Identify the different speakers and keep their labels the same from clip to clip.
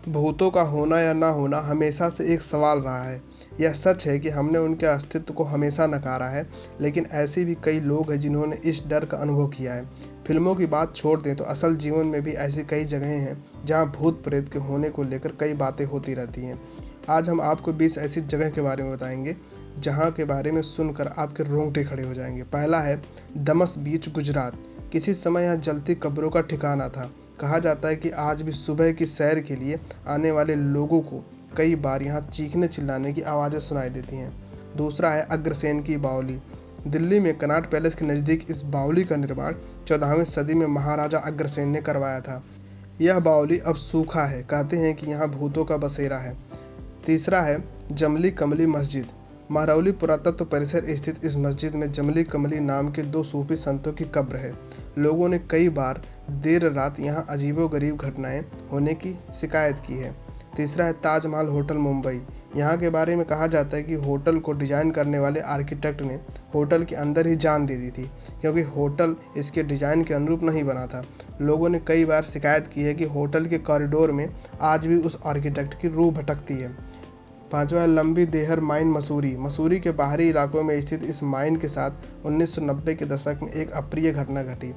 Speaker 1: भूतों का होना या ना होना हमेशा से एक सवाल रहा है। यह सच है कि हमने उनके अस्तित्व को हमेशा नकारा है, लेकिन ऐसे भी कई लोग हैं जिन्होंने इस डर का अनुभव किया है। फिल्मों की बात छोड़ दें तो असल जीवन में भी ऐसी कई जगहें हैं जहां भूत प्रेत के होने को लेकर कई बातें होती रहती हैं। आज हम आपको 20 ऐसी जगह के बारे में बताएंगे जहां के बारे में सुनकर आपके रोंगटे खड़े हो जाएंगे। पहला है दमस बीच, गुजरात। किसी समय यहाँ जलती कब्रों का ठिकाना था। कहा जाता है कि आज भी सुबह की सैर के लिए आने वाले लोगों को कई बार यहाँ चीखने चिल्लाने की आवाज़ें सुनाई देती हैं। दूसरा है अग्रसेन की बावली। दिल्ली में कनॉट पैलेस के नज़दीक इस बावली का निर्माण 14वीं सदी में महाराजा अग्रसेन ने करवाया था। यह बावली अब सूखा है। कहते हैं कि यहाँ भूतों का बसेरा है। तीसरा है जमली कमली मस्जिद। महरौली पुरातत्व परिसर स्थित इस मस्जिद में जमली कमली नाम के 2 सूफी संतों की कब्र है। लोगों ने कई बार देर रात यहाँ अजीबोगरीब घटनाएं होने की शिकायत की है। तीसरा है ताजमहल होटल, मुंबई। यहाँ के बारे में कहा जाता है कि होटल को डिज़ाइन करने वाले आर्किटेक्ट ने होटल के अंदर ही जान दे दी थी, क्योंकि होटल इसके डिज़ाइन के अनुरूप नहीं बना था। लोगों ने कई बार शिकायत की है कि होटल के कॉरिडोर में आज भी उस आर्किटेक्ट की रूह भटकती है। पांचवा है लंबी देहर माइन, मसूरी। मसूरी के बाहरी इलाकों में स्थित इस माइन के साथ 1990 के दशक में एक अप्रिय घटना घटी।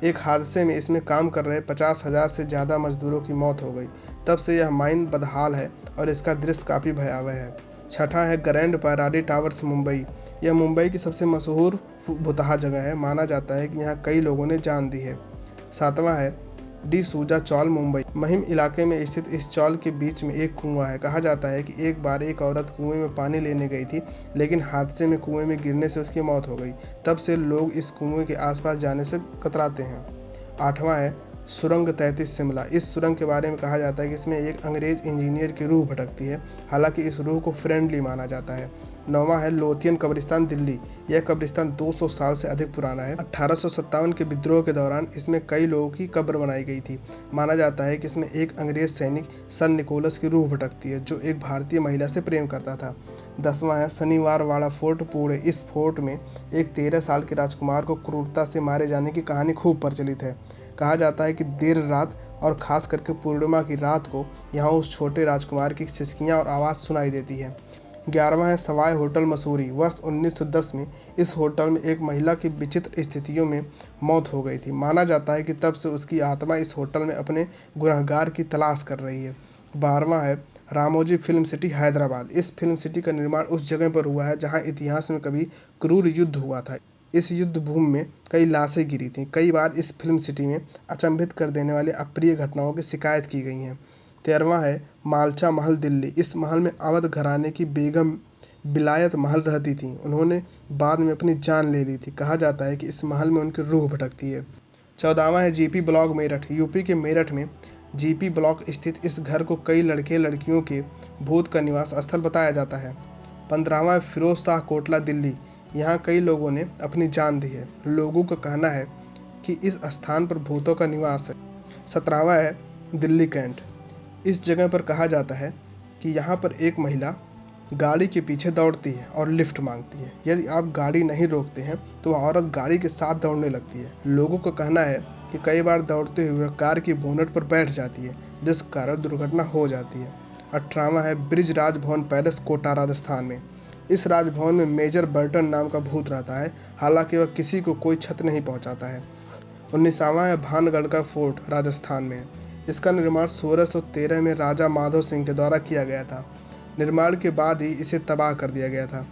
Speaker 1: एक हादसे में इसमें काम कर रहे 50,000 से ज़्यादा मजदूरों की मौत हो गई। तब से यह माइन बदहाल है और इसका दृश्य काफ़ी भयावह है। छठा है ग्रैंड पैराडी टावर्स, मुंबई। यह मुंबई की सबसे मशहूर भुतहा जगह है। माना जाता है कि यहाँ कई लोगों ने जान दी है। सातवां है डी सूजा चौल, मुंबई। महिम इलाके में स्थित इस चौल के बीच में एक कुआं है। कहा जाता है कि एक बार एक औरत कुएं में पानी लेने गई थी, लेकिन हादसे में कुएं में गिरने से उसकी मौत हो गई। तब से लोग इस कुएं के आसपास जाने से कतराते हैं। आठवां है सुरंग 33, शिमला। इस सुरंग के बारे में कहा जाता है कि इसमें एक अंग्रेज इंजीनियर की रूह भटकती है। हालांकि इस रूह को फ्रेंडली माना जाता है। नौवां है लोथियन कब्रिस्तान, दिल्ली। यह कब्रिस्तान 200 साल से अधिक पुराना है। 1857 के विद्रोह के दौरान इसमें कई लोगों की कब्र बनाई गई थी। माना जाता है कि इसमें एक अंग्रेज सैनिक सन निकोलस की रूह भटकती है, जो एक भारतीय महिला से प्रेम करता था। 10वां है शनिवार वाड़ा फोर्ट, पुणे। इस फोर्ट में एक 13 साल के राजकुमार को क्रूरता से मारे जाने की कहानी खूब प्रचलित है। कहा जाता है कि देर रात और ख़ास करके पूर्णिमा की रात को यहाँ उस छोटे राजकुमार की सिसकियाँ और आवाज़ सुनाई देती है। 11वां है सवाई होटल, मसूरी। वर्ष 1910 में इस होटल में एक महिला की विचित्र स्थितियों में मौत हो गई थी। माना जाता है कि तब से उसकी आत्मा इस होटल में अपने गुनहगार की तलाश कर रही है। 12वां है रामोजी फिल्म सिटी, हैदराबाद। इस फिल्म सिटी का निर्माण उस जगह पर हुआ है जहाँ इतिहास में कभी क्रूर युद्ध हुआ था। इस युद्ध भूमि में कई लाशें गिरी थीं। कई बार इस फिल्म सिटी में अचंभित कर देने वाले अप्रिय घटनाओं की शिकायत की गई हैं। 13वां है मालचा महल, दिल्ली। इस महल में अवध घराने की बेगम बिलायत महल रहती थी। उन्होंने बाद में अपनी जान ले ली थी। कहा जाता है कि इस महल में उनकी रूह भटकती है। 14वां है जीपी ब्लॉक, मेरठ। यूपी के मेरठ में जीपी ब्लॉक स्थित इस घर को कई लड़के लड़कियों के भूत का निवास स्थल बताया जाता है। 15वां है फिरोज शाह कोटला, दिल्ली। यहाँ कई लोगों ने अपनी जान दी है। लोगों का कहना है कि इस स्थान पर भूतों का निवास है। 17वां है दिल्ली कैंट। इस जगह पर कहा जाता है कि यहाँ पर एक महिला गाड़ी के पीछे दौड़ती है और लिफ्ट मांगती है। यदि आप गाड़ी नहीं रोकते हैं तो वह औरत गाड़ी के साथ दौड़ने लगती है। लोगों का कहना है कि कई बार दौड़ते हुए कार की बोनट पर बैठ जाती है, जिस कारण दुर्घटना हो जाती है। 18वां है ब्रिज राजभवन पैलेस, कोटा, राजस्थान में। इस राजभवन में मेजर बर्टन नाम का भूत रहता है। हालांकि वह किसी को कोई क्षति नहीं पहुंचाता है। 19वां है भानगढ़ का फोर्ट, राजस्थान में। इसका निर्माण 1613 में राजा माधव सिंह के द्वारा किया गया था। निर्माण के बाद ही इसे तबाह कर दिया गया था।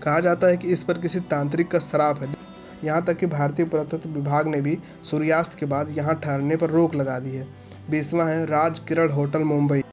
Speaker 1: कहा जाता है कि इस पर किसी तांत्रिक का श्राप है। यहाँ तक कि भारतीय पुरातत्व विभाग ने भी सूर्यास्त के बाद यहाँ ठहरने पर रोक लगा दी है। 20वां है राज किरण होटल, मुंबई।